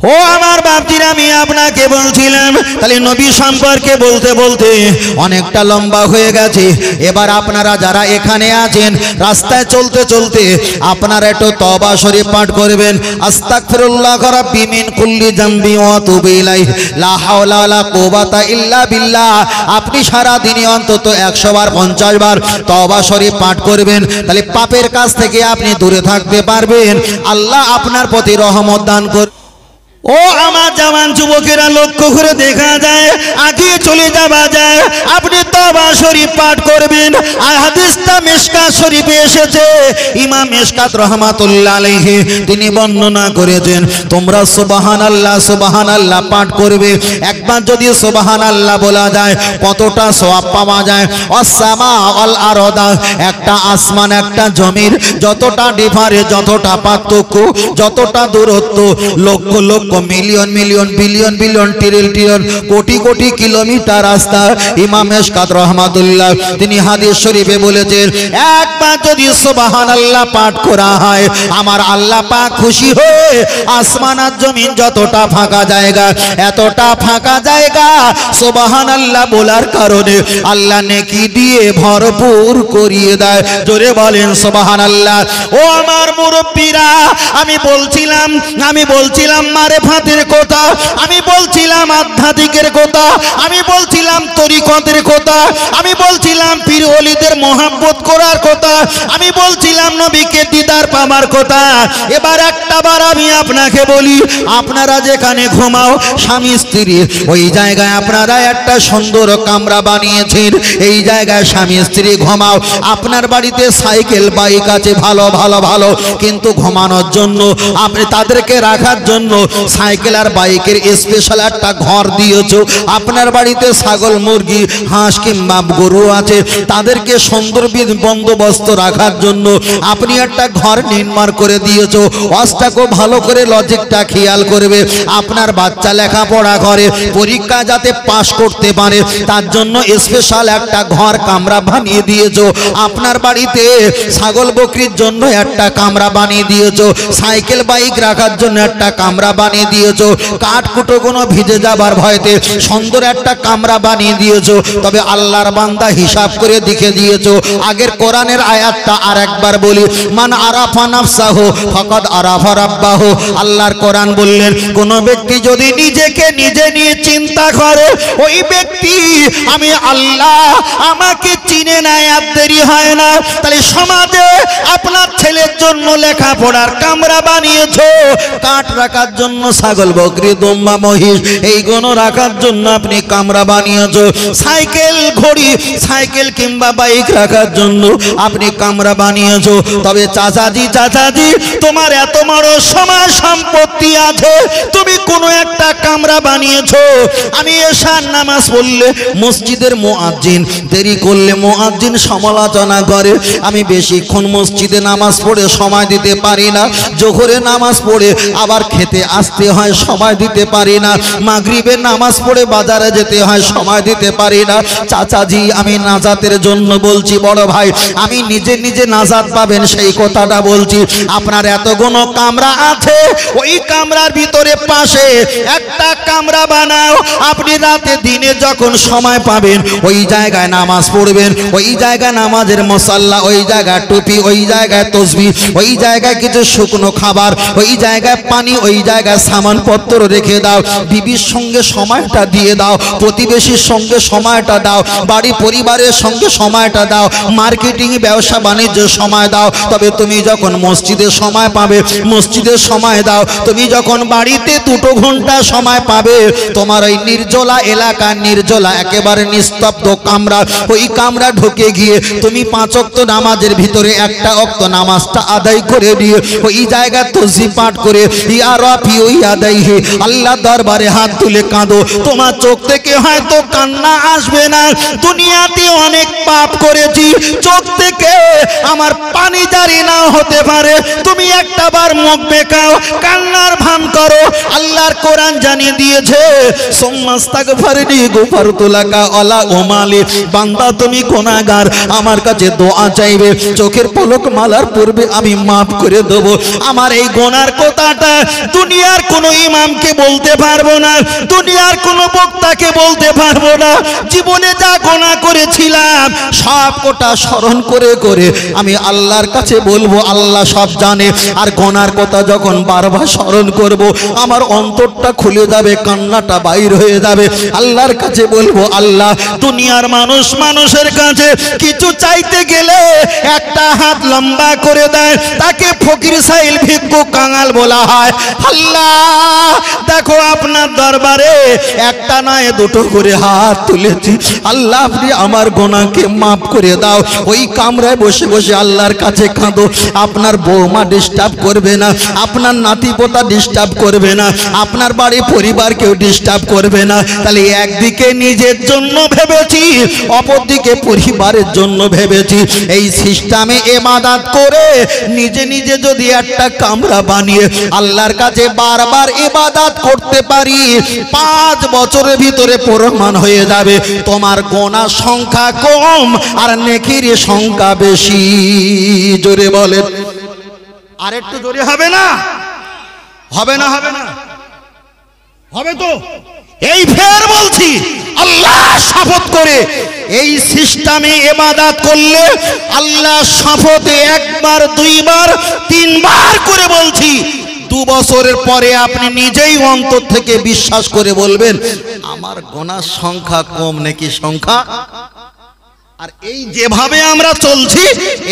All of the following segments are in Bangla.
ও আমার বাপজিরা, আমি আপনাকে বলছিলাম তাহলে নবী সম্পর্কে বলতে বলতে অনেকটা লম্বা হয়ে গেছে। এবার আপনারা যারা এখানে আছেন রাস্তায় চলতে চলতে আপনারা একটু তওবা শরীফ পাঠ করবেন। আস্তাগফিরুল্লাহ রাব্বি মিন কুল্লি যামবি ওয়া আতুবু ইলাইহি লা হাওলা ওয়ালা কুওয়াতা ইল্লা বিল্লাহ। আপনি সারা দিনে অন্তত 100 বার 50 বার তওবা শরীফ পাঠ করবেন, তাহলে পাপের কাছ থেকে আপনি দূরে থাকতে পারবেন। আল্লাহ আপনার প্রতি রহমত দান করুন। ও আমার জওয়ান যুবকেরা, লক্ষ্য করে দেখা যায় আগে চলে যাওয়া যায়, আপনি তওবা শরীফ পাঠ করবেন। আর হাদিসটা মিশকাত শরীফে এসেছে, ইমাম মিশকাত রাহমাতুল্লাহ আলাইহি তিনি বর্ণনা করেছেন, তোমরা সুবহানাল্লাহ সুবহানাল্লাহ পাঠ করবে। একবার যদি সুবহানাল্লাহ বলা যায় কতটা সওয়াব পাওয়া যায়। আসসামা ওয়াল আরদা, একটা আসমান একটা জমির যতটা ডিফারেন্স, যতটা পার্থক্য, যতটা দূরত্ব, lakh lakh million million billion billion trillion crore crore kilometre রাস্তা। ইমাম মিশকাত রাহমাতুল্লাহ তিনি হাদিস শরীফে বলেছেন, একবার যদি সুবহানাল্লাহ পাঠ করা হয় আমার আল্লাহ পাক খুশি হয়ে আসমান আর জমিন যতটা ফাঁকা জায়গা, এতটা ফাঁকা জায়গা সুবহানাল্লাহ বলার কারণে আল্লাহ নেকি দিয়ে ভরপুর করিয়ে দেয়। জোরে বলেন সুবহানাল্লাহ। ও আমার মুরব্বীরা, আমি বলছিলাম মারেফাতের কথা, আমি বলছিলাম আধ্যাত্মিকের কথা, আমি বলছিলাম তরিকতের কথা, আমি বলছিলাম পীর ওলিদের মহব্বত করার কথা, আমি বলছিলাম নবীকে দিদার পাওয়ার কথা। এবার একটা বার আমি আপনাকে বলি, আপনারা যেখানে ঘুমাও স্বামী স্ত্রী, ওই জায়গায় আপনারা একটা সুন্দর কামরা বানিয়েছেন, এই জায়গায় স্বামী স্ত্রী ঘুমাও। আপনার বাড়িতে সাইকেল বাইক আছে ভালো ভালো ভালো, কিন্তু ঘুমানোর জন্য আপনি তাদেরকে রাখার জন্য সাইকেল আর বাইকের স্পেশাল একটা ঘর দিয়েছো। আপনার বাড়িতে ছাগল মুরগি হাঁস কিংবা গরু আছে, তাদেরকে সুন্দর বন্দোবস্ত রাখার জন্য আপনি একটা ঘর নির্মাণ করে দিয়েছো। অষ্টাকে ভালো করে লজিকটা খেয়াল করবে, আপনার বাচ্চা লেখাপড়া করে পরীক্ষা যাতে পাস করতে পারে তার জন্য স্পেশাল একটা ঘর কামরা বানিয়ে দিয়েছো। আপনার বাড়িতে ছাগল বকরির জন্য একটা কামরা বানিয়ে দিয়েছো, সাইকেল বাইক রাখার জন্য একটা কামরা বানিয়ে দিয়েছো, কাঠকুটো কোনো ভিজে যাবার ভয়তে সুন্দর একটা কামরা বানিয়ে দিয়েছো। তবে আল্লাহর বান্দা হিসাব করে দেখে দিয়েছো। আগের কোরআনের আয়াতটা আর একবার বলি, মান আরাফা নাফসাহু ফাকাদ আরাফা রাব্বাহু। আল্লাহর কোরআন বললেন, কোন ব্যক্তি যদি নিজেকে নিজে নিয়ে চিন্তা করে, ওই ব্যক্তি আমি আল্লাহ আমাকে চিনে নেয় আর দেরি হয় না। তাহলে সমাজে আপনার ছেলের জন্য লেখাপড়ার কামরা বানিয়েছো, কাঠ রাখার জন্য ছাগল বকরি দুম্বা মহিষ এইগুলো রাখার জন্য আপনি কামরা বানিয়েছো, সাইকেল ঘড়ি সাইকেল কিংবা বাইক রাখার জন্য আপনি কামরা বানিয়েছো। তবে চাচাজি তোমার এত বড় সময় সম্পত্তি আছে, তুমি কোনো একটা কামরা বানিয়েছো। আমি এশার নামাজ পড়লে মসজিদের মুয়াজ্জিন দেরি করলে মুয়াজ্জিন সমালোচনা করে, আমি বেশিক্ষণ মসজিদে নামাজ পড়ে সময় দিতে পারি না, জোহরে নামাজ পড়ে আবার খেতে আসতে হয় সময় দিতে পারি না, মাগরিবের নামাজ পড়ে বাজারে যেতে হয় সময় দিতে পারি না। চাচাজি আমি নাজাতের জন্য বলছি, বড় ভাই আমি নিজে নিজে নাজাত পাবেন সেই কথাটা বলছি। আপনার এতগুলো কামরা আছে, ওই কামরার ভিতরে পাশে একটা কামরা বানাও। আপনি রাতে দিনে যখন সময় পাবেন ওই জায়গায় নামাজ পড়বেন, ওই জায়গায় নামাজের মুসাল্লা, ওই জায়গায় টুপি, ওই জায়গায় তসবিহ, ওই জায়গায় কিছু শুকনো খাবার, ওই জায়গায় পানি, ওই জায়গায় সামানপত্র রেখে দাও। বিবির সঙ্গে সময়টা দিয়ে দাও, প্রতিবেশীর সঙ্গে সময়টা দাও, বাড়ি পরিবারের সঙ্গে সময়টা দাও, মার্কেটিং ব্যবসা বাণিজ্য সময় দাও। তবে তুমি যখন মসজিদে সময় পাবে মসজিদের সময় দাও, তুমি যখন বাড়িতে 2 ঘন্টা সময় পাবে তোমার ওই নির্জলা এলাকা, নির্জলা একেবারে নিস্তব্ধ কামরা, ওই কামরা ঢুকে গিয়ে তুমি 5 ওয়াক্ত নামাজের ভিতরে একটা ওয়াক্ত নামাজটা আদায় করে দিয়ে ওই জায়গা তসবিহ পাঠ করে ইয়া রাফি ইয়া দাইহি আল্লাহ দরবারে হাত তুলে কাঁদো। তোমার চোখ থেকে হয়তো কান্না আসবে না, দুনিয়াতে অনেক পাপ করেছি, চোখ থেকে আমার পানি জারি না হতে পারে, তুমি একটা বার মুখ বেঁকাও, কান্নার ভান করো, আল্লাহ আল্লাহর কোরআন জানিয়ে দিয়েছে সুম্মাস্তাগফিরনি গফারতু লাকা ওয়ালা উমালি। বান্দা তুমি গুনাহগার, আমার কাছে দোয়া চাইবে, চোখের পলক মালার পূর্বে আমি মাফ করে দেব। আমার এই গুনার কথাটা দুনিয়ার কোনো ইমামকে বলতে পারবো না, দুনিয়ার কোনো বক্তাকে বলতে পারবো না। জীবনে যা গুনাহ করেছিলাম সব কোটা স্মরণ করে করে আমি আল্লাহর কাছে বলবো, আল্লাহ সব জানে। আর গুনার কথা যখন বারবার স্মরণ করব আমার অন্তরটা খুলে যাবে, কান্নাটা বাইর হয়ে যাবে। আল্লাহর কাছে বলবো, আল্লাহ দুনিয়ার মানুষ মানুষের কাছে কিছু চাইতে গেলে একটা হাত লম্বা করে দেয়, তাকে ফকির সাইল ভিক্ষুক কাঙাল বলা হয়। আল্লাহ দেখো আপনার দরবারে একটা নয় দুটো করে হাত তুলেছি, আল্লাহ আপনি আমার গুনাহকে মাফ করে দাও। ওই কামরায় বসে বসে আল্লাহর কাছে কাঁদো। আপনার বৌমা ডিস্টার্ব করবে না, আপনার নাতি পোতা ডিস্টার্ব করবে না, আপনার বাড়ি পরিবার কেউ ডিস্টার্ব করবে না। তাহলে একদিকে নিজের জন্য ভেবেছি, অপরদিকে পরিবারের জন্য ভেবেছি। এই সিস্টেমে ইবাদত করে নিজে নিজে যদি একটা কামরা বানিয়ে আল্লাহর কাছে বারবার ইবাদত করতে পারি, 5 বছরের ভিতরে প্রমাণ হয়ে যাবে তোমার গুনাহ সংখ্যা কম আর নেকির সংখ্যা বেশি। জোরে বলেন, আর একটু জোরে হবে না? হবে না? হবে না? হবে তো? এই ফের বলছি আল্লাহ শপথ করে এই সিস্টেমে ইবাদত করলে আল্লাহ শপথে একবার দুইবার তিনবার করে বলছি 2 বছরের পরে আপনি নিজেই অন্তর থেকে বিশ্বাস করে বলবেন আমার গুনাহ সংখ্যা কম নাকি সংখ্যা। আর এই যেভাবে আমরা চলছি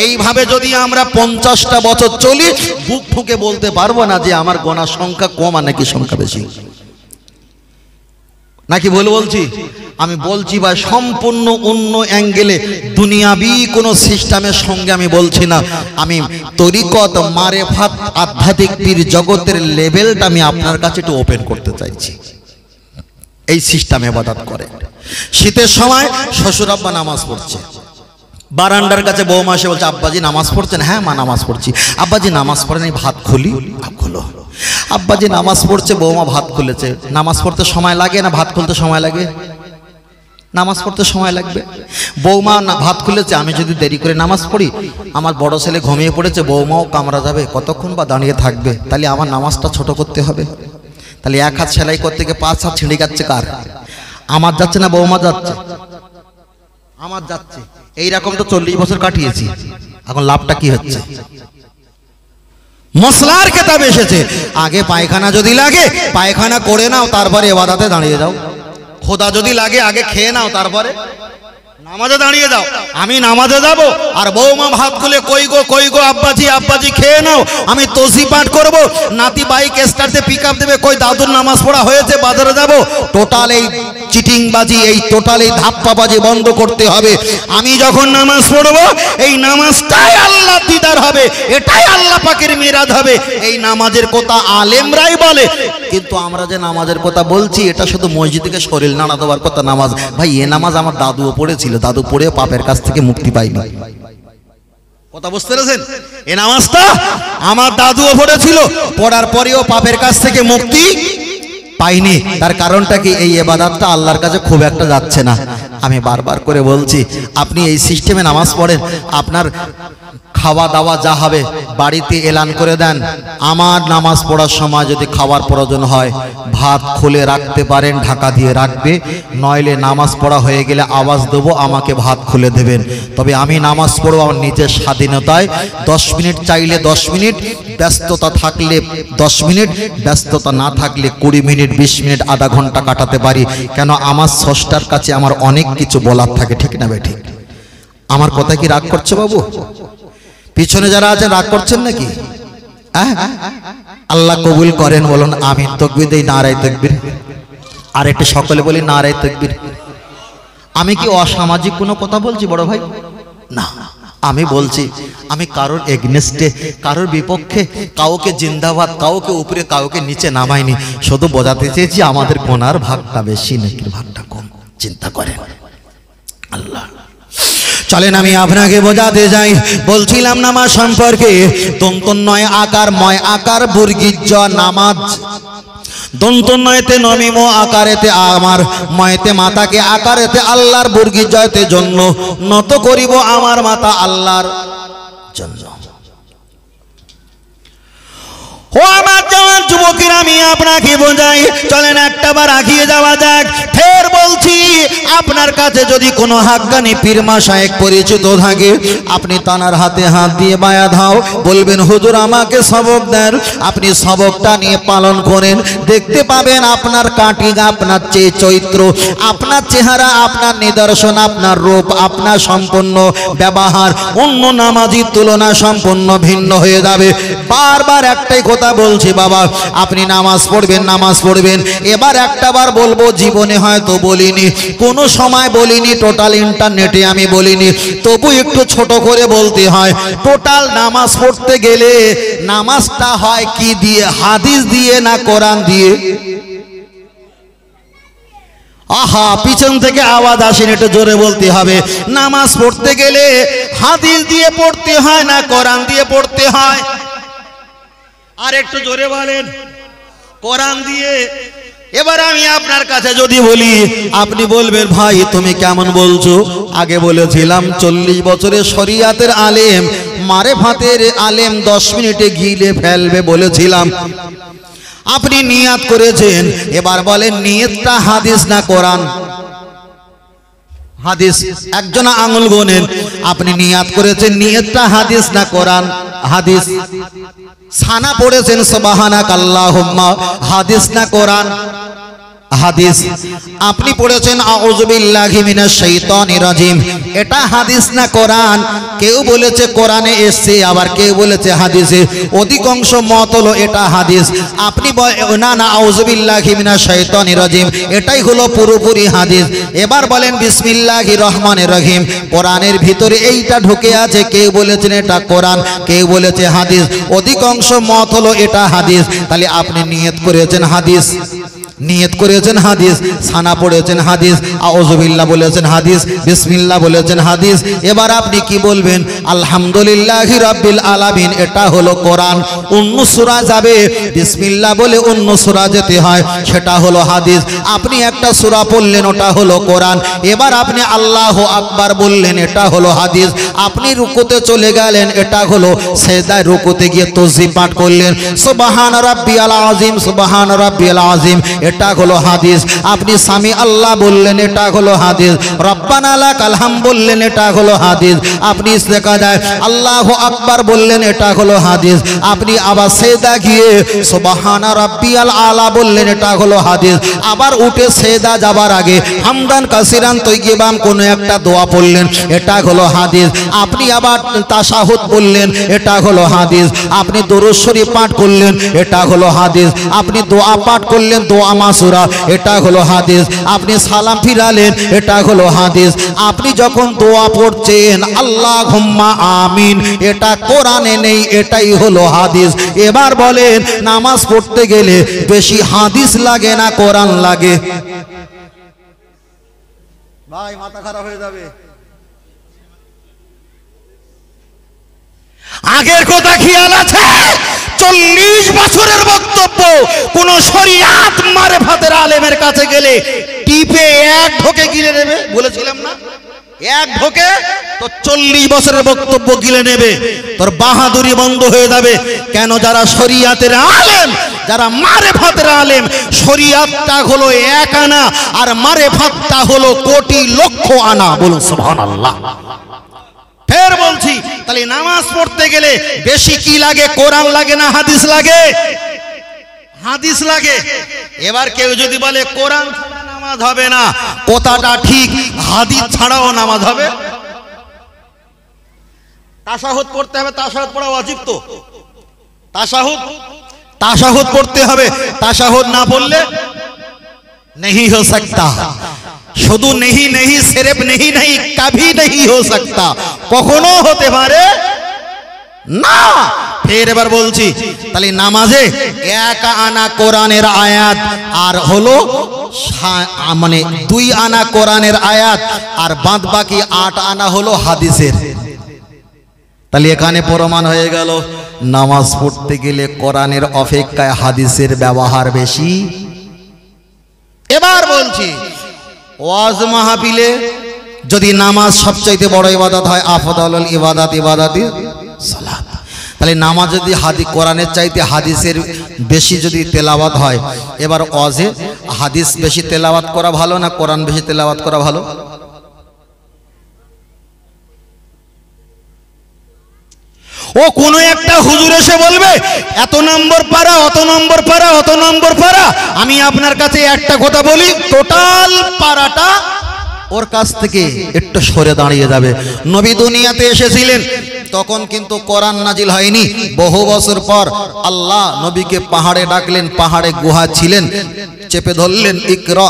এইভাবে যদি আমরা 50টা বছর চলি বুক ঠুকে বলতে পারবো না যে আমার গুনাহ সংখ্যা কম আর নাকি সংখ্যা বেশি। নাকি বলছি? আমি বলছি ভাই সম্পূর্ণ অন্য অ্যাঙ্গেলে, দুনিয়াবি কোনো সিস্টেমের সঙ্গে আমি বলছি না। আমি তরিকত মারেফাত আধ্যাত্মিক পীর জগতের লেভেলটা আমি আপনার কাছে একটু ওপেন করতে চাইছি। এই সিস্টেমে ইবাদত করে। শীতের সময় শ্বশুর আব্বা নামাজ পড়ছে, বারান্দার কাছে বৌমা এসে বলছে আব্বাজি নামাজ পড়ছেন? হ্যাঁ মা নামাজ পড়ছি। আব্বাজি নামাজ পড়েন, ভাত খুলি? খুলো। আব্বাজি নামাজ পড়ছে, বৌমা ভাত খুলেছে। নামাজ পড়তে সময় লাগে না ভাত খুলতে সময় লাগে? নামাজ পড়তে সময় লাগবে। বৌমা ভাত খুলেছে, আমি যদি দেরি করে নামাজ পড়ি আমার বড় ছেলে ঘুমিয়ে পড়েছে, বৌমাও কামরা যাবে, কতক্ষণ বা দাঁড়িয়ে থাকবে, তাহলে আমার নামাজটা ছোট করতে হবে। তাহলে 1 হাত সেলাই করতে গিয়ে 5 হাত ছিঁড়ে যাচ্ছে কার? আমার যাচ্ছে না বৌমা যাচ্ছে? আমার যাচ্ছে। এইরকম তো 40 বছর কাটিয়েছি, এখন লাভটা কি হচ্ছে? মশলার কিতাব এসেছে আগে পায়খানা যদি লাগে পায়খানা করে নাও, তারপরে ইবাদতে দাঁড়িয়ে যাও। খোদা যদি লাগে আগে খেয়ে নাও, তারপরে নামাজে দাঁড়িয়ে যাও। আমি নামাজে যাব আর বৌমা ভাত খুলে কই গো আব্বাজি আব্বাজি খেয়ে নাও, আমি তসবি পাঠ করব, নাতি বাইক স্টার্টে পিকআপ দেবে, কই দাদুর নামাজ পড়া হয়েছে বাজারে যাব। টোটাল এই চিটিংবাজি, এই টোটাল এই ধাপ্পাবাজি বন্ধ করতে হবে। আমি যখন নামাজ পড়ব এই নামাজটাই আল্লাহ দিদার হবে, এটাই আল্লাহ পাকের মিরাজ হবে। এই নামাজের কথা আলেমরাই বলে, কিন্তু আমরা যে নামাজের কথা বলছি এটা শুধু মসজিদ থেকে শরীর নাড়া দেওয়ার কথা নামাজ। ভাই এ নামাজ আমার দাদুও পড়েছিল, দাদু পড়ে পাপের কাছ থেকে মুক্তি পাইনি। কথা বুঝতে পেরেছেন? এই নামাজটা আমার দাদুও পড়েছিল, পড়ার পরেও পাপের কাছ থেকে মুক্তি পাইনি। তার কারণটা কি? এই ইবাদতটা আল্লাহর কাছে খুব একটা যাচ্ছে না। আমি বারবার করে বলছি আপনি এই সিস্টেমে নামাজ পড়েন, আপনার খাওয়া দাওয়া যা হবে বাড়িতে এলান করে দেন। আমার নামাজ পড়ার সময় যদি খাওয়ার প্রয়োজন হয় ভাত খুলে রাখতে পারেন, ঢাকা দিয়ে রাখবে, নইলে নামাজ পড়া হয়ে গেলে আওয়াজ দেবো আমাকে ভাত খুলে দেবেন। তবে আমি নামাজ পড়বো আমার নিজের স্বাধীনতায়। 10 মিনিট চাইলে 10 মিনিট, ব্যস্ততা থাকলে 10 মিনিট, ব্যস্ততা না থাকলে 20 মিনিট 20 মিনিট আধা ঘন্টা কাটাতে পারি। কেন? আমার স্রষ্টার কাছে আমার অনেক কিছু বলার থাকে, ঠিক না ভাই? ঠিক। আমার কথা কি রাগ করছে বাবু? পিছনে যারা আছেন রাগ করছেন নাকি? আল্লাহ কবুল করেন, বলুন আমিন। তাকবীর দেই, নারায়ে তাকবীর। আর একটু সকলে বলি নারায়ে তাকবীর। আমি কি অসামাজিক কোনো কথা বলছি বড় ভাই? না, আমি বলছি আমি কারোর এগনেস্টে, কারোর বিপক্ষে, কাউকে জিন্দাবাদ, কাউকে উপরে কাউকে নিচে নামাইনি। শুধু বোঝাতে চেয়েছি আমাদের গুনার ভাগটা বেশি, নেকির ভাগটা কম। চিন্তা করেন আল্লাহ। চলেন আমি আপনাকে বোঝাতে যাই। বলছিলাম নামাজ সম্পর্কে, তন্তন নয় আকার, ময় আকার, বর্গীজ নামাজ। দন্ত নয়তে নমিম আকারেতে আমার ময়তে মাতাকে আকারেতে আল্লাহর বুর্গি জয়তে জন্য নত করিব আমার মাতা আল্লাহর জন্য। ও আমার জওয়ান যুবকেরা, আমি আপনাকে বোঝাই, চলেন একটা বার আগিয়ে যাওয়া যাক। ফের বলছি, আপনার কাছে যদি কোনো হাক্কানি পীর মাশায়েখ পরিচিত থাকে, আপনি তানার হাতে হাত দিয়ে বায়াত হও, বলবেন হুজুর আমাকে সবক দেন। আপনি সবকটা নিয়ে পালন করেন, দেখতে পাবেন আপনার কাটিং, আপনার চরিত্র, আপনার চেহারা, আপনার নিদর্শন, আপনার রূপ, আপনার সম্পূর্ণ ব্যবহার অন্য নামাজির তুলনা সম্পূর্ণ ভিন্ন হয়ে যাবে। বারবার একটাই কথা বলছি বাবা, আপনি নামাজ পড়বেন, নামাজ পড়বেন। এবার একটা বার বলবো, জীবনে হয়তো বলিনি, কোনো সময় বলিনি, টোটাল ইন্টারনেটে আমি বলিনি, তবু একটু ছোট করে বলতে হয়। টোটাল নামাজ পড়তে গেলে নামাজটা হয় কি দিয়ে? হাদিস দিয়ে না কোরআন দিয়ে? আহা, পিছন থেকে আওয়াজ আসেন, একটু জোরে বলতে হবে। নামাজ পড়তে গেলে হাদিস দিয়ে পড়তে হয় না কোরআন দিয়ে পড়তে হয়? আর একটু জোরে বলেন, কোরআন দিয়ে। এবার আমি আপনার কাছে যদি বলি, আপনি বলবেন ভাই তুমি কেমন বলছো? আগে বলেছিলাম 40 বছরের শরিয়াতের আলেম, মারেফাতের আলেম 10 মিনিটে গিলে ফেলবে বলেছিলাম। আপনি নিয়াত করেছেন, এবার বলেন নিয়তটা হাদিস না কোরআন? হাদিস। একজন আঙুল গোনেন, আপনি নিয়াত করেছেন নিয়তটা হাদিস না কোরআন? হাদিস। সানা পড়েছেন সুবহানাক আল্লাহুম্মা, হাদিস না কোরআন? হাদিস। আপনি পড়েছেন আউযু বিল্লাহি মিনাশ শাইতানির রাজিম, এটা হাদিস না কোরআন? কেউ বলেছে কোরআনে এসেছে, আবার কেউ বলেছে হাদিসে। অধিকাংশ মত হলো এটা হাদিস। আপনি না না আউযু বিল্লাহি মিনাশ শাইতানির রাজিম, এটাই হলো পুরোপুরি হাদিস। এবার বলেন বিসমিল্লাহির রহমানির রহিম, কোরআনের ভিতরে এইটা ঢুকে আছে। কেউ বলেছেন এটা কোরআন, কেউ বলেছে হাদিস। অধিকাংশ মত হলো এটা হাদিস। তাহলে আপনি নিয়ত করেছেন হাদিস, নিয়ত করেছেন হাদিস, সানা পড়েছেন হাদিস, আউযুবিল্লাহ বলেছেন হাদিস, বিসমিল্লাহ বলেছেন হাদিস। এবার আপনি কি বলবেন? আলহামদুলিল্লাহি রাব্বিল আলামিন, এটা হলো কোরআন। অন্য সূরা যাবে, বিসমিল্লাহ বলে অন্য সূরা যেতে হয়, সেটা হলো হাদিস। আপনি একটা সূরা পড়লেন, ওটা হলো কোরআন। এবার আপনি আল্লাহু আকবার বললেন, এটা হলো হাদিস। আপনি রুকুতে চলে গেলেন, এটা হলো সেজদায়, রুকুতে গিয়ে তাসবিহ পাঠ করলেন, সুবহান রাব্বিয়াল আযীম, সুবহান রাব্বিয়াল আযীম, এটা হলো হাদিস। আপনি সামি আল্লাহ বললেন, এটা হলো হাদিস। রব্বানা লাকাল হামদ বললেন, এটা হলো হাদিস। আপনি ইস্তেকাদায় আল্লাহু আকবার বললেন, এটা হলো হাদিস। আপনি আবার সেজদা গিয়ে সুবহানা রাব্বিয়াল আলা বললেন, এটা হলো হাদিস। আবার উঠে সেজদা যাবার আগে হামদান কাসিরান তাইয়িবান কোন একটা দোয়া পড়লেন, এটা হলো হাদিস। আপনি আবার তাশাহুদ বললেন, এটা হলো হাদিস। আপনি দরুদ শরীফ পাঠ করলেন, এটা হলো হাদিস। আপনি দোয়া পাঠ করলেন, দোয়া মাসুরা, এটা হলো হাদিস। আপনি সালাম ফিরালেন, এটা হলো হাদিস। আপনি যখন দোয়া পড়ছেন আল্লাহুম্মা আমিন, এটা কোরআনে নেই, এটাই হলো হাদিস। এবার বলেন নামাজ পড়তে গেলে বেশি হাদিস লাগে না কোরআন লাগে? ভাই মাথা খারাপ হয়ে যাবে। আগের কথা খেয়াল আছে? 40 বছরের বক্তব্য, কোন শরিয়াত মারেফাতের আলেমের কাছে গেলে টিপে এক ঢোকে গিলে নেবে বলেছিলাম না? এক ঢোকে তো 40 বছরের বক্তব্য গিলে নেবে, তোর বাহাদুরি বন্ধ হয়ে যাবে। কেন? যারা শরিয়াতের আলেম, যারা মারেফাতের আলেম, শরিয়াতটা হলো 1 আনা আর মারেফাতটা হলো কোটি লক্ষ আনা। বলুন সুবহানাল্লাহ। ফের বলছি, তাহলে নামাজ পড়তে গেলে বেশি কি লাগে? কোরআন লাগে না হাদিস লাগে? হাদিস লাগে। এবার কেউ যদি বলে কোরআন ছাড়া নামাজ হবে না, কথাটা ঠিক, হাদিস ছাড়াও নামাজ হবে। তাশাহুদ পড়তে হবে, তাশাহুদ পড়া ওয়াজিব তো। তাশাহুদ পড়তে হবে, তাশাহুদ না পড়লে नहीं हो सकता। শুধু नहीं नहीं सिर्फ नहीं नहीं कभी नहीं हो सकता, কখনো হতে পারে না। ফের এবার বলছি, তাহলে নামাজে 1 আনা কোরআনের আয়াত আর হলো মানে 2 আনা কোরআনের আয়াত আর বাদ বাকি 8 আনা হলো হাদিসের। তাহলে এখানে প্রমাণ হয়ে গেল নামাজ পড়তে গেলে কোরআনের অপেক্ষায় হাদিসের ব্যবহার বেশি। এবার বলছি, ওয়াজ মাহফিলে যদি নামাজ সবচাইতে বড় ইবাদত হয়, আফদালুল ইবাদাত ইবাদাতি সালাত, তাহলে নামাজ যদি কোরআনের চাইতে হাদিসের বেশি যদি তেলাওয়াত হয়, এবার ওয়াজে হাদিস বেশি তেলাওয়াত করা ভালো না কোরআন বেশি তেলাওয়াত করা ভালো? ও কোন একটা হুজুর এসে বলবে এত নম্বর পারা, অত নম্বর পারা, অত নম্বর পারা। আমি আপনার কাছে একটা কথা বলি, টোটাল পারাটা ওর কাছ থেকে একটু সরে দাঁড়িয়ে যাবে। নবী দুনিয়াতে এসেছিলেন তখন কিন্তু কোরআন নাজিল হয়নি। বহু বছর পর আল্লাহ নবীকে পাহাড়ে ডাকলেন, পাহাড়ে গুহা ছিলেন, চেপে ধরলেন, ইকরা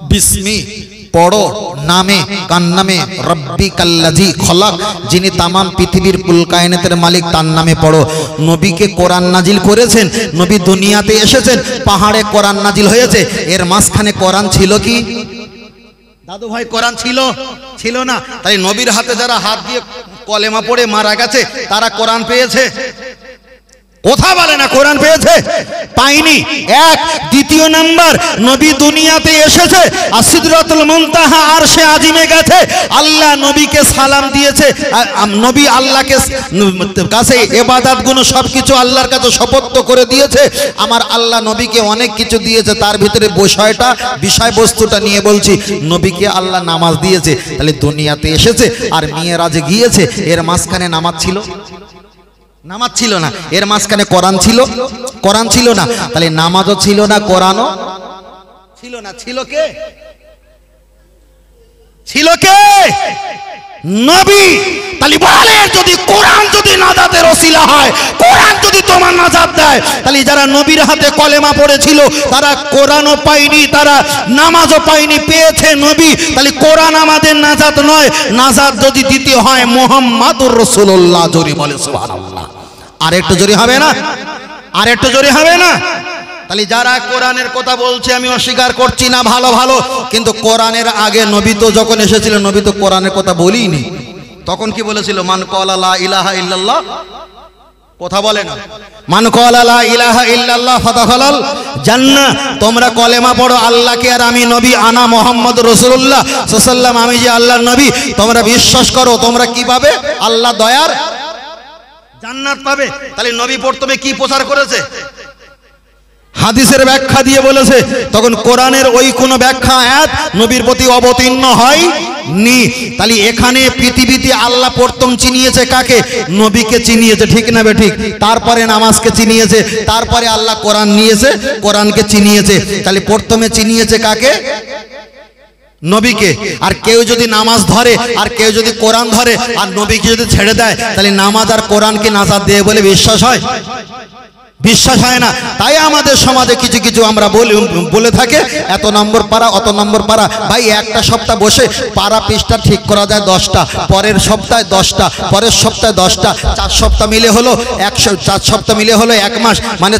বিসমি পড়ো নামে কান নামে রব্বিকাল্লাযী খলাক, যিনি তামাম পৃথিবীর কুল কায়নাতের মালিক, তার নামে পড়ো। নবীকে কোরআন নাজিল করেছেন, নবী দুনিয়াতে এসেছেন, পাহাড়ে কোরআন নাজিল হয়েছে। এর মাঝখানে কোরআন ছিল কি দাদু ভাই? কোরআন ছিল না। তাই নবীর হাতে যারা হাত দিয়ে কলেমা পড়ে মারা গেছে তারা কোরআন পেয়েছে? কথা বলে না, কোরআন পেয়েছে? পাইনি। এক। দ্বিতীয় নাম্বার, নবী দুনিয়াতে এসেছে, আর সিদরাতুল মুনতাহা আরশে আজিমে গেছে, আল্লাহ নবীকে সালাম দিয়েছে, নবী আল্লাহকে কাছে ইবাদত গুণ সবকিছু আল্লাহর কাছে সুপর্দ করে দিয়েছে। আমার আল্লাহ নবীকে অনেক কিছু দিয়েছে, তার ভিতরে বিষয়বস্তুটা নিয়ে বলছি, নবীকে আল্লাহ নামাজ দিয়েছে। তাহলে দুনিয়াতে এসেছে আর মিরাজে গিয়েছে, এর মাঝখানে নামাজ ছিল? নামাজ ছিল না। এর মাঝখানে কোরআন ছিল? কোরআন ছিল না। তাহলে নামাজও ছিল না, কোরআনও ছিল না। ছিল কে? ছিল কে? নবী। তাহলে বলে, যদি কোরআন যদি নাজাতের ওসিলা হয়, কোরআন যদি তোমার নাজাত দেয়, তাহলে যারা নবীর হাতে কলেমা পড়েছিল তারা কোরআনও পায়নি, তারা নামাজও পায়নি, পেয়েছে নবী। তাহলে কোরআন আমাদের নাজাত নয়, নাজাত যদি দিতে হয় মুহাম্মাদুর রাসূলুল্লাহ। জোরে বলে সুবহানাল্লাহ। আর একটু জোরে হবে না? আর একটু জোরে হবে না? তাহলে যারা কোরআনের কথা বলছে, আমি অস্বীকার করছি না, ভালো ভালো, কিন্তু কোরআনের আগে নবী তো যখন এসেছিলেন, নবী তো কোরআনের কথা বলিনি। তখন কি বলেছিল? মান ক্বালা লা ইলাহা ইল্লাল্লাহ, কথা বলে না, মান ক্বালা লা ইলাহা ইল্লাল্লাহ ফাদাখালাল জান্নাহ। তোমরা কলেমা পড়ো আল্লাহকে আর আমি নবী, আনা মুহাম্মদ রাসূলুল্লাহ সাল্লাল্লাহু আলাইহি ওয়াসাল্লাম, আমি যে আল্লাহর নবী, তোমরা বিশ্বাস করো, তোমরা কি পাবে? আল্লাহ দয়ার জান্নাত পাবে। তাহলে নবী প্রথমে কি প্রচার করেছে? হাদিসের ব্যাখ্যা দিয়ে বলেছে। তখন কোরআনের ওই কোন ব্যাখ্যা আয়াত নবীর প্রতি অবতীর্ণ হয়নি। তাহলে এখানে পৃথিবীতে আল্লাহ প্রথম চিনিয়েছে কাকে? নবীকে চিনিয়েছে, ঠিক না বেঠিক? তারপরে নামাজকে চিনিয়েছে, তারপরে আল্লাহ কোরআন নিয়েছে, কোরআনকে চিনিয়েছে। তাহলে প্রথমে চিনিয়েছে কাকে? নবীকে। আর কেউ যদি নামাজ ধরে আর কেউ যদি কোরআন ধরে আর নবীকে যদি ছেড়ে দেয়, তাহলে নামাজ আর কোরআনকে নাজাত দেয় বলে বিশ্বাস হয়? বিশ্বাস হয় না। তাই আমাদের সমাজে কিছু কিছু আমরা বলে থাকে, এত নম্বর পারা, অত নম্বর পারা। ভাই, একটা সপ্তাহ বসে পারা পৃষ্ঠা ঠিক করা যায় 10টা, পরের সপ্তাহে 10টা, পরের সপ্তাহে 10টা, 4 সপ্তাহ মিলে হলো 4 সপ্তাহ মিলে হলো 1 মাস, মানে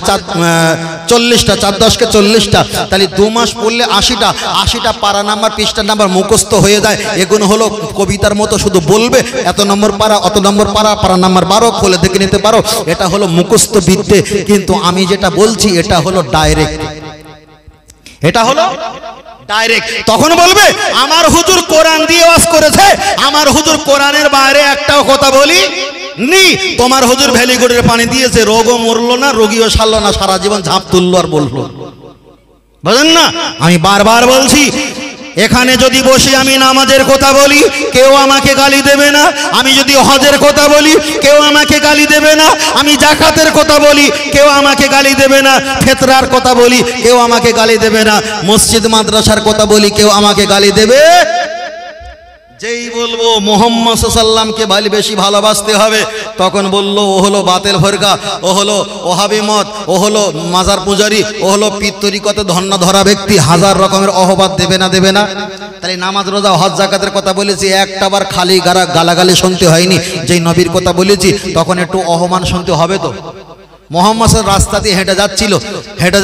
40টা, 4 10কে 40টা। তাহলে 2 মাস পড়লে 80টা পারা নাম্বার, পৃষ্ঠা নাম্বার মুখস্থ হয়ে যায়। এগুলো হলো কবিতার মতো, শুধু বলবে এত নম্বর পারা, অত নম্বর পারা, পারা নাম্বার 12, খুলে দেখে নিতে পারো। এটা হলো মুখস্থ বিদ্যে। কিন্তু আমি যেটা বলছি এটা হলো ডাইরেক্ট, এটা হলো ডাইরেক্ট। তখন বলবে আমার হুজুর কোরআন দিয়ে ওয়াজ করেছে, আমার হুজুর কোরআনের বাইরে একটাও কথা বলি নি। তোমার হুজুর ভ্যালিগুড়ের পানি দিয়েছে, রোগও মরলো না, রোগীও সারলো না, সারা জীবন ঝাঁপ তুললো আর বললো। বুঝলেন না? আমি বারবার বলছি, এখানে যদি বসে আমি নামাজের কথা বলি, কেউ আমাকে গালি দেবে না। আমি যদি হজের কথা বলি, কেউ আমাকে গালি দেবে না। আমি যাকাতের কথা বলি, কেউ আমাকে গালি দেবে না। ফিতরার কথা বলি, কেউ আমাকে গালি দেবে না। মসজিদ মাদ্রাসার কথা বলি, কেউ আমাকে গালি দেবে। যেই বলবো মুহাম্মদ সাল্লাল্লাহু আলাইহি ওয়াসাল্লামকে বেশি ভালোবাসতে হবে, তখন বললো ও হলো বাতিল ফরকা, ও হলো ওহাবি মত, ও হলো মাজার পূজারি, ও হলো পিতরিকতে ধন্য ধরা ব্যক্তি। হাজার রকমের অহবাদ দেবে না, দেবে না। তাহলে নামাজ, রোজা, হজ, যাকাতের কথা বলেছি, একটাবার খালি গালাগালি শুনতে হয়নি। যেই নবীর কথা বলেছি তখন একটু অহমান শুনতে হবে তো। মোহাম্মদ রাস্তা দিয়ে হেঁটে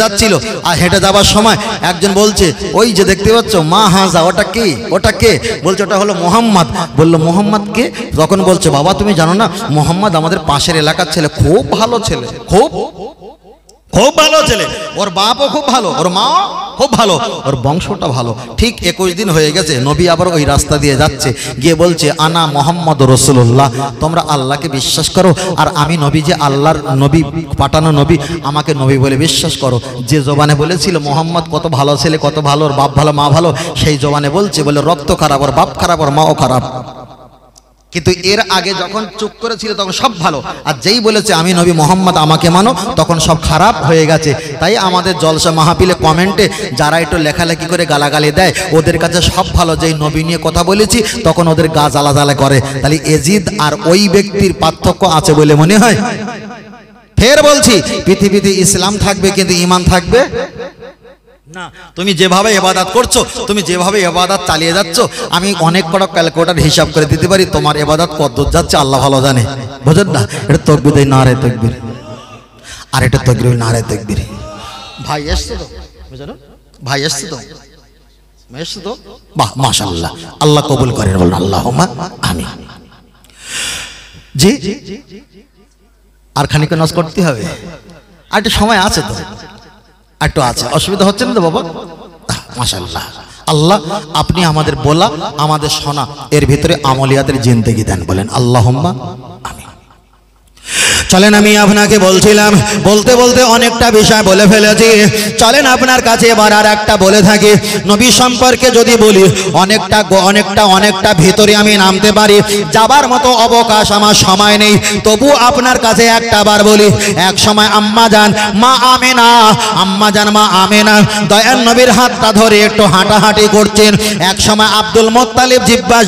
যাচ্ছিল আর হেঁটে যাবার সময় একজন বলছে, ওই যে দেখতে পাচ্ছ মা হাজা, ওটা কে? বলছে ওটা হলো মোহাম্মদ। বললো মোহাম্মদ কে? তখন বলছে, বাবা তুমি জানো না মোহাম্মদ আমাদের পাশের এলাকার ছেলে, খুব ভালো ছেলে, খুব ভালো ছেলে, ওর বাপও খুব ভালো, ওর মাও খুব ভালো, ওর বংশটা ভালো। ঠিক 21 দিন হয়ে গেছে, নবী আবার ওই রাস্তা দিয়ে যাচ্ছে, গিয়ে বলছে, আনা মোহাম্মদ রসুল্লাহ, তোমরা আল্লাহকে বিশ্বাস করো আর আমি নবী, যে আল্লাহর নবী, পাঠানো নবী, আমাকে নবী বলে বিশ্বাস করো। যে জবানে বলেছিল মোহাম্মদ কত ভালো ছেলে, কত ভালো, ওর বাপ ভালো মা ভালো, সেই জবানে বলছে, বলে রক্ত খারাপ, ওর বাপ খারাপ, ওর মাও খারাপ। কিন্তু এর আগে যখন চুপ করেছিল তখন সব ভালো, আর যেই বলেছে আমি নবী মোহাম্মদ আমাকে মানো, তখন সব খারাপ হয়ে গেছে। তাই আমাদের জলসা মাহফিলে কমেন্টে যারা একটু লেখালেখি করে গালাগালি দেয়, ওদের কাছে সব ভালো, যেই নবী নিয়ে কথা বলেছি তখন ওদের গা জ্বালা জ্বালা করে। তাহলে এজিদ আর ওই ব্যক্তির পার্থক্য আছে বলে মনে হয়? ফের বলছি, পৃথিবীতে ইসলাম থাকবে কিন্তু ঈমান থাকবে না। তুমি যেভাবে ইবাদত করছো, তুমি যেভাবে ইবাদত চালিয়ে যাচ্ছ, আমি অনেক বড় ক্যালকুলেটর হিসাব করে দিতে পারি তোমার ইবাদত কতদূর যাচ্ছে আল্লাহ ভালো জানে। বুঝেন না? এটা তাকবীর, নারে তাকবীর, আর এটা তাকবীর, নারে তাকবীর। ভাই এসছে তো, বুঝলো? ভাই এসছে তো, বাহ মাশাআল্লাহ, আল্লাহ কবুল করেন, বলুন আল্লাহুম্মা আমিন। জি, আর খানিকটা নাজ করতে হবে, আর একটু সময় আছে তো, একটু আছে, অসুবিধা হচ্ছে না তো বাবা? মাশাআল্লাহ। আল্লাহ আপনি আমাদের বলা, আমাদের শোনা, এর ভিতরে আমলিয়াতের জিন্দেগি দেন, বলেন আল্লাহুম্মা আমিন। চলেন আমি আপনাকে বলছিলাম, বলতে বলতে অনেকটা বিষয় বলে ফেলেছি, চলেন আপনার কাছে এবার আর একটা বলে থাকি। নবী সম্পর্কে যদি বলি, অনেকটা ভিতরে আমি নামতে পারি, যাবার মতো অবকাশ আমার সময় নেই, তবু আপনার কাছে একটা বার বলি। এক সময় আম্মা জান মা আমেনা দয়াল নবীর হাতটা ধরে একটু হাঁটাহাঁটি করছেন। এক সময় আব্দুল মুত্তালিব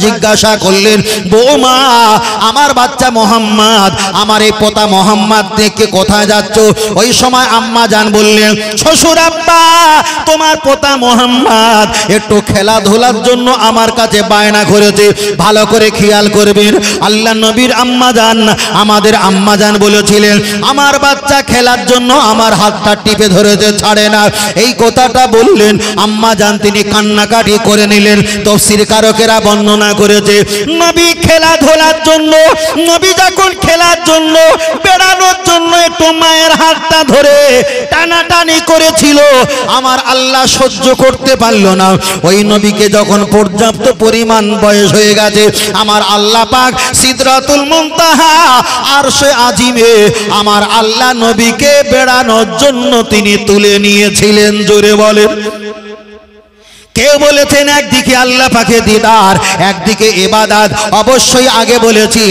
জিজ্ঞাসা করলেন, বৌমা আমার বাচ্চা মোহাম্মদ, আমার এই পোতা মোহাম্মদ দেখে কোথায় যাচ্ছ? ওই সময় আম্মা জান বললেন, শ্বশুর আব্বা তোমার পোতা মোহাম্মদ একটু খেলাধুলার জন্য আমার কাছে বায়না করেছে, ভালো করে খেয়াল করবেন। আল্লাহ নবীর আম্মা জান, আমাদের আম্মা জান বলেছিলেন, আমার বাচ্চা খেলার জন্য আমার হাতটা টিপে ধরেছে, ছাড়ে না। এই কথাটা বললেন আম্মা জান, তিনি কান্নাকাটি করে নিলেন। তাফসীর কারকেরা বর্ণনা করেছে, নবী খেলাধুলার জন্য, নবী যখন খেলার জন্য, বেড়ানোর জন্য একটু মায়ের হাতটা ধরে টানাটানি করেছিল, আমার আল্লাহ সহ্য করতে পারল না। ওই নবীকে যখন পর্যাপ্ত পরিমাণ বয়স হয়ে গেছে, আমার আল্লাহ পাক সিদরাতুল মুনতাহা আরশে আজিমে আমার আল্লাহ নবীকে বেড়ানোর জন্য তিনি তুলে নিয়েছিলেন। জোরে বলেন। কেউ বলেছেন একদিকে আল্লাহ পাকে দিদার, একদিকে ইবাদত। অবশ্যই আগে বলেছি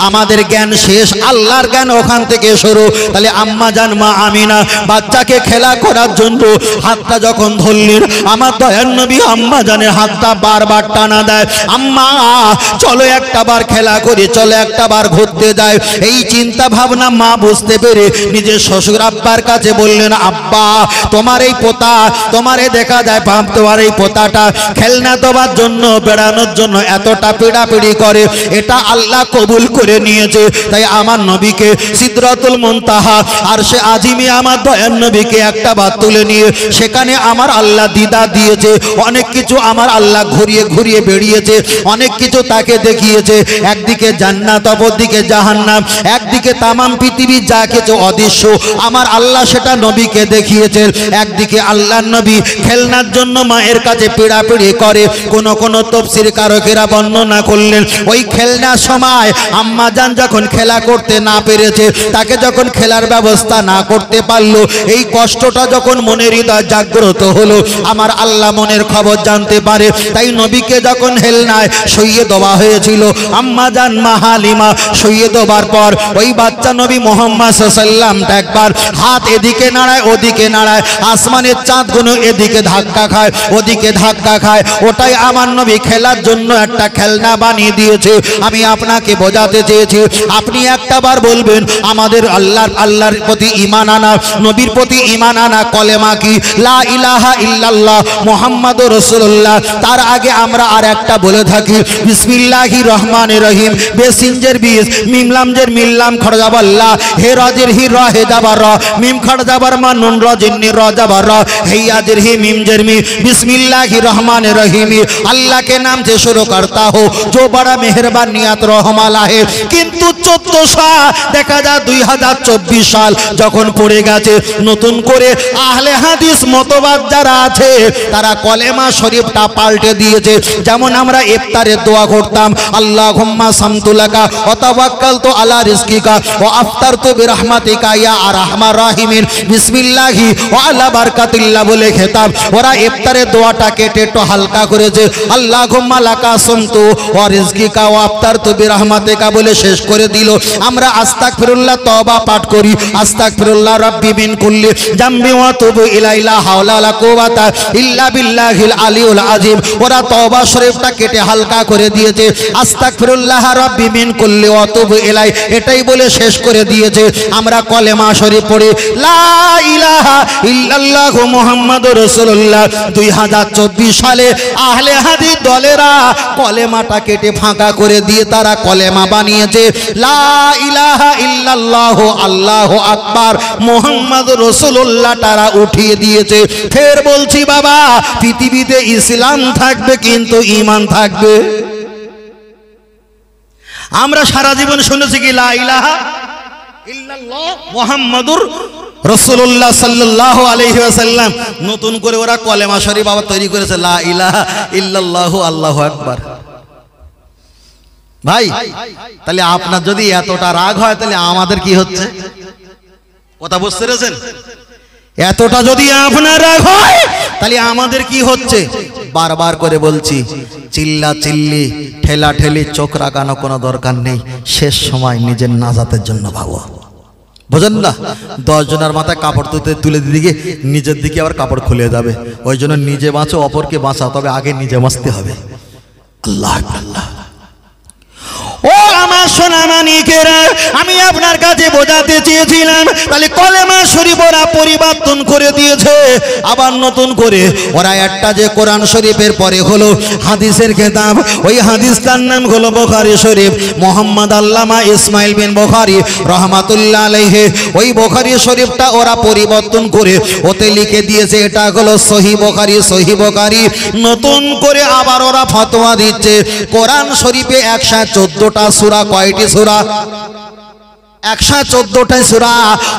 আমাদের জ্ঞান শেষ, আল্লাহর জ্ঞান ওখান থেকে শুরু। তাহলে আম্মা জান মা আমিনা বাচ্চাকে খেলা করার জন্য হাতটা যখন ধরলেন, আমার দয়ার নবী আম্মা জানের হাতটা বারবার টানা দেয়, আম্মা চলো একটা বার খেলা করি, চলো একটা বার ঘুরতে যাই। এই চিন্তা ভাবনা মা বুঝতে পেরে নিজের শ্বশুর আব্বার কাছে বললেন, আব্বা তোমার এই পোতা, তোমারে দেখা যায় তোমার এই পোতা খেলনা দেওয়ার জন্য, বেড়ানোর জন্য এতটা পিড়াপিড়ি করে, এটা আল্লাহ কবুল করে নিয়েছে। তাই আমার নবীকে সিদরাতুল মুনতাহা আরশে আজিমে আমার দয়ার নবীকে একটা বার তুলে নিয়ে সেখানে আমার আল্লাহ দিদা দিয়েছে। অনেক কিছু আমার আল্লাহ ঘুরিয়ে ঘুরিয়ে বেরিয়েছে, অনেক কিছু তাকে দেখিয়েছে। একদিকে জান্নাত, অপরদিকে জাহান্নাম, একদিকে তামাম পৃথিবীর যা কিছু অদৃশ্য আমার আল্লাহ সেটা নবীকে দেখিয়েছে। একদিকে আল্লাহর নবী খেলনার জন্য মায়ের কাছে পিড়াপিড়ি করে। কোন তাফসীর কারকেরা বর্ণনা করলেন, ওই খেলনার সময় আম্মা জান যখন খেলা করতে না পেরেছে, তাকে যখন খেলার ব্যবস্থা না করতে পারলো, এই কষ্টটা যখন মনের হৃদয় জাগ্রত হলো, আমার আল্লাহ মনের খবর জানতে পারে। তাই নবীকে যখন হেলনায় শুইয়ে দেওয়া হয়েছিল, আম্মা জান মা হালিমা শুইয়ে দেওয়ার পর ওই বাচ্চা নবী মুহাম্মদ সাল্লাল্লাহু আলাইহি ওয়াসাল্লাম একবার হাত এদিকে নাড়ায় ওদিকে নাড়ায়, আসমানের চাঁদগুলো এদিকে ধাক্কা খায় ওদিকে ধাক্কা খায়, ওটাই আমার নবী খেলার জন্য একটা খেলনা বানিয়ে দিয়েছে। আমি আপনাকে বোঝাতে চেয়েছি, আপনি একটা বার বলবেন আমাদের আল্লাহর প্রতি ঈমান আনা, নবীর প্রতি ঈমান আনা কলেমা কি? লা ইলাহা ইল্লাল্লাহ মুহাম্মাদুর রাসূলুল্লাহ। তার আগে আমরা আর একটা বলে থাকি বিসমিল্লাহির রহমানির রহিম, বেসিনজের বিস, মিমলামজের মিল্লাম খরজাবাল্লাহ, হে রাজের হি রা হে জাবার রা, মিম খরজাবার মা নুন রা জিন্নি রা জাবার রা, হে याजिर ही मीम जरमी बिस्मिल्लाहिर्रहमानिर्रहीम। अल्लाह के नाम से शुरू करता हो जो बड़ा मेहरबान नियत रहमाला है। किंतु 1400 দেখা যায় 2024 সাল যখন পড়ে গেছে, নতুন করে আহলে হাদিস মতবাদ যারা আছে তারা কলেমা শরীফটা পাল্টে দিয়েছে। যেমন আমরা ইফতারের দোয়া করতাম আল্লাহুম্মা সামতুলাকা ওয়া তাওয়াক্কালতু আলা রিজকিকা ওয়া আফতারতু বিরহমাতিকা ইয়া আরহামার রাহিমিন বিসমিল্লাহি ওয়া আলা বারাকাতিল্লাহ বলে খেতাম। ওরা ইফতারের দোয়াটা কেটে একটু হালকা করেছে আল্লাহুম্মা লাকা সুমতু ওয়া রিজকিকা ওয়া আফতারতু বিরহমাতিকা বলে শেষ করে দিল। আমরা আস্তাগফিরুল্লাহ তওবা পাঠ করি আস্তাগফিরুল্লাহ রাব্বি মিন কুল্লি জামবি ওয়া তুবু ইলাইহি লা হাওলা ওয়ালা কুওয়াতা ইল্লা বিল্লাহিল আলিয়ুল আযীম। ওরা তওবা শরীফটা কেটে হালকা করে দিয়েছে আস্তাগফিরুল্লাহ রাব্বি মিন কুল্লি ওয়া তুবু ইলাইহি, এটাই বলে শেষ করে দিয়েছে। আমরা কলেমা শরীফ পড়ি লা ইলাহা ইল্লাল্লাহ মুহাম্মাদুর রাসূলুল্লাহ। 2024 সালে আহলে হাদিস দলেরা কলেমাটা কেটে ফাঁকা করে দিয়ে তারা কলেমা বানিয়েছে লা ইলাহা ইল্লাল্লাহ আল্লাহু আকবার মুহাম্মাদুর রাসূলুল্লাহ তারা উঠিয়ে দিয়েছে। ফের বলছি বাবা, পৃথিবীতে ইসলাম থাকবে কিন্তু ঈমান থাকবে। আমরা সারা জীবন শুনেছি কি লা ইলাহা ইল্লাল্লাহ মুহাম্মাদুর রাসূলুল্লাহ সাল্লাল্লাহু আলাইহি ওয়াসাল্লাম। নতুন করে ওরা কলেমা শরীফ আবার তৈরি করেছে লা ইলাহা ইল্লাল্লাহু আল্লাহু আকবার। ভাই তাহলে আপনার যদি এতটা রাগ হয় তাহলে আমাদের কি হচ্ছে? কথা বুঝতে পেরেছেন? এতটা যদি আপনার রাগ হয় তাহলে আমাদের কি হচ্ছে? বারবার করে বলছি, চিল্লা চিল্লি ঠেলা ঠেলি চোখ রাগানো কোনো দরকার নেই। শেষ সময় নিজের নাজাতের জন্য ভাবো, বুঝেন না? 10 জনের মাথায় কাপড় তুলে দিকে নিজের দিকে আবার কাপড় খুলে যাবে। ওই জন্য নিজে বাঁচো, অপরকে বাঁচাও, তবে আগে নিজে বাঁচতে হবে। আল্লাহ আল্লাহ। ও আমার সোনা মানিকেরা, আমি আপনার কাছে বোঝাতে চেয়েছিলাম তাহলে কলেমা শরীফ ওরা পরিবর্তন করে দিয়েছে। আবার নতুন করে ওরা একটা যে কোরআন শরীফের পরে হলো হাদিসের কিতাব, ওই হাদিসটার নাম হলো বুখারী শরীফ। মোহাম্মদ আল্লামা ইসমাইল বিন বুখারী রহমাতুল্লাহ আলাইহি ওই বুখারী শরীফটা ওরা পরিবর্তন করে ওতে লিখে দিয়েছে এটা হলো সহিহ বুখারী, সহিহ বুখারী। নতুন করে আবার ওরা ফতোয়া দিচ্ছে কোরআন শরীফে 114টা সূরা। কয়টি সূরা? 114টাই সূরা।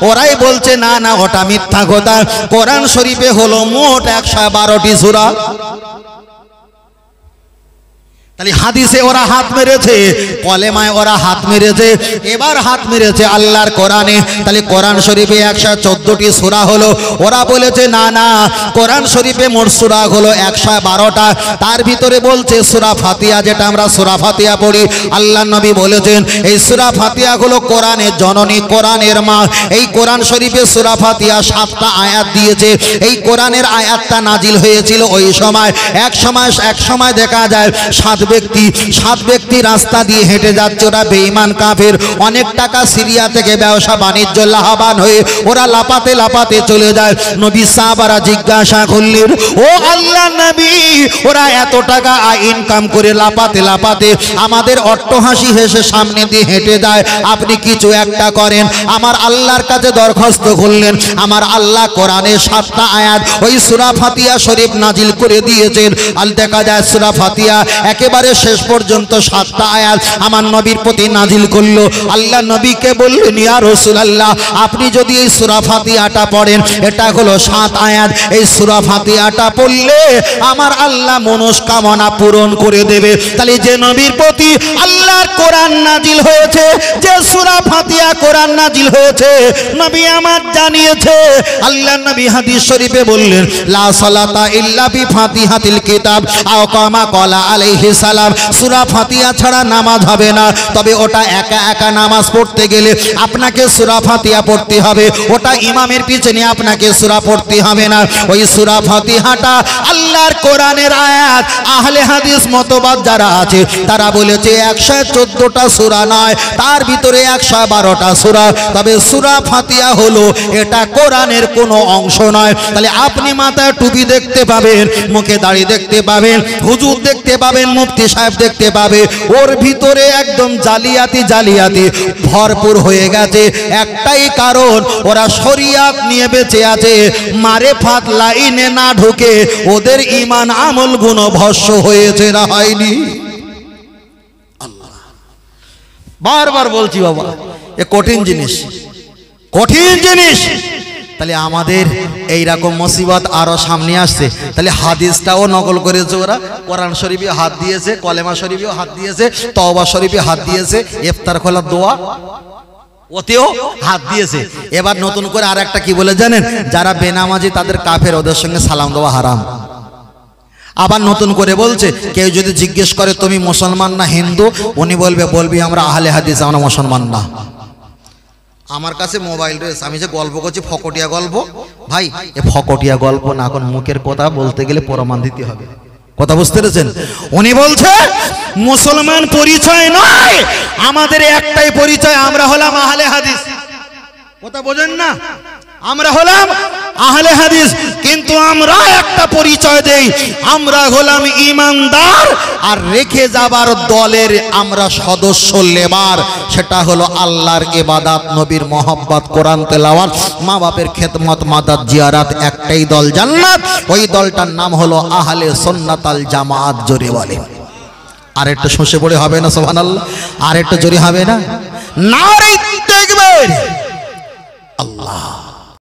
ওরাই বলছে না না ওটা মিথ্যা কথা, কোরআন শরীফে হলো মোট 112টি সূরা। তাহলে হাদিসে ওরা হাত মেরেছে, কলেমায় ওরা হাত মেরেছে, এবার হাত মেরেছে আল্লাহর কোরআনে। তাহলে কোরআন শরীফে 114টি সূরা হলো। ওরা বলেছে না না কোরআন শরীফে মোট সূরা হলো 112টা। তার ভিতরে বলছে সূরা ফাতিহা, যেটা আমরা সূরা ফাতিহা পড়ি। আল্লাহর নবী বলেছেন এই সূরা ফাতিহা হলো কোরআনের জননী, কোরআনের মা। এই কোরআন শরীফে সূরা ফাতিহা 7টা আয়াত দিয়েছে। এই কোরআনের আয়াতটা নাজিল হয়েছিল ওই সময়। এক সময় দেখা যায় 7 ব্যক্তি রাস্তা দিয়ে হেঁটে যাচ্ছে। ওরা বেঈমান কাফের, অনেক টাকা সিরিয়া থেকে ব্যবসা বাণিজ্য লাভবান হয়ে ওরা লাপাতে লাপাতে চলে যায়। নবী সাহাবারা জিজ্ঞাসা করলেন ও আল্লাহ নবী, ওরা এত টাকা ইনকাম করে লাপাতে লাপাতে আমাদের অট্টহাসি হেসে সামনে দিয়ে হেঁটে যায়, আপনি কিছু একটা করেন। আমার আল্লাহর কাছে দরখাস্ত করলেন। আমার আল্লাহ কোরআনে 7টা আয়াত ওই সূরা ফাতিহা শরীফ নাজিল করে দিয়েছেন। আর দেখা যায় সূরা ফাতিহা একেবারে শেষ পর্যন্ত 7টা আয়াত আমার নবীর প্রতি নাজিল করলো। আল্লাহ নবীকে বললেন ইয়া রাসূলুল্লাহ, আপনি যদি এই সূরা ফাতিহাটা পড়েন, এটা হলো 7 আয়াত, এই সূরা ফাতিহাটা পড়লে আমার আল্লাহ মনস্কামনা পূরণ করে দেবে। তাহলে যে নবীর প্রতি আল্লাহর কোরআন নাজিল হয়েছে, যে সূরা ফাতিহা কোরআন নাজিল হয়েছে, নবী আমার জানিয়েছে। আল্লাহ নবী হাদিস শরীফে বললেন লা সালাতা ইল্লা বি ফাতিহাতিল কিতাব আও কামা ক্বালা আলাইহিস সালাম। সূরা ফাতিহা ছাড়া নামাজ হবে না, তবে ওটা একা একা নামাজ পড়তে গেলে আপনাকে সূরা ফাতিহা পড়তে হবে, ওটা ইমামের পিছনে আপনাকে সূরা পড়তে হবে না। ওই সূরা ফাতিহাটা আল্লাহর কোরআনের আয়াত। আহলে হাদিস মতবাদ যারা আছে তারা বলেছে 114টা সূরা নয়, তার ভিতরে 112টা সূরা। তবে সূরা ফাতিহা হলো এটা কোরআনের কোনো অংশ নয়। তাহলে আপনি মাথায় টুপি দেখতে পাবেন, মুখে দাড়ি দেখতে পাবেন, হুজুর দেখতে পাবেন, মুফতি সাহেব দেখতে পাবে, ওর ভিতরে একদম জালিয়াতি জালিয়াতি ভরপুর হয়ে গেছে। একটাই কারণ, ওরা শরিয়াত নিয়ে বেঁচে আছে। মারেফাত লাইনে না ঢুকে ওদের ঈমান আমল গুণ ভস্ম হয়েছে না হয়নি? আল্লাহ বারবার বলছি বাবা, এ কঠিন জিনিস, কঠিন জিনিস। তাহলে আমাদের এইরকম মুসিবত আরো সামনে আসছে। তাহলে হাদিসটাও নকল করেছে ওরা, কোরআন শরীফে হাত দিয়েছে, কলেমা শরীফেও হাত দিয়েছে, তওবা শরীফে হাত দিয়েছে, ইফতার খোলার দোয়া ওতেও হাত দিয়েছে। এবার নতুন করে আর একটা কি বলে জানেন? যারা বেনামাজি তাদের কাফের, ওদের সঙ্গে সালাম দেওয়া হারাম। আবার নতুন করে বলছে, কেউ যদি জিজ্ঞেস করে তুমি মুসলমান না হিন্দু, উনি বলবি আমরা আহলে হাদিস, আমরা মুসলমান না। আমার কাছে মোবাইল রয়েছে, আমি যে গল্প করছি ফকটিয়া গল্প, ভাই এ ফকটিয়া গল্প না, এখন মুখের কথা বলতে গেলে প্রমাণ দিতে হবে। কথা বুঝতে পেরেছেন? উনি বলছে মুসলমান পরিচয় নয়, আমাদের একটাই পরিচয়, আমরা হলাম আহলে হাদিস। কথা বোঝেন না? আমরা হলাম আহলে হাদিস, কিন্তু আমরা একটা পরিচয় দেই, আমরা হলাম ঈমানদার আর রেখে যাবার দলের আমরা সদস্য লেবার। সেটা হলো আল্লাহর ইবাদত, নবীর মহব্বত, কোরআন তেলাওয়াত, মা বাপের খেদমত, মাদার জিয়ারাত। একটাই দল জান্নাত, ওই দলটার নাম হলো আহলে সুন্নাত আল জামাত। জোরে বলে আর একটু শুষে পড়ে হবে না? সুবহানাল্লাহ। আর একটু জোরে হবে না? নারে তাকবীর। আল্লাহ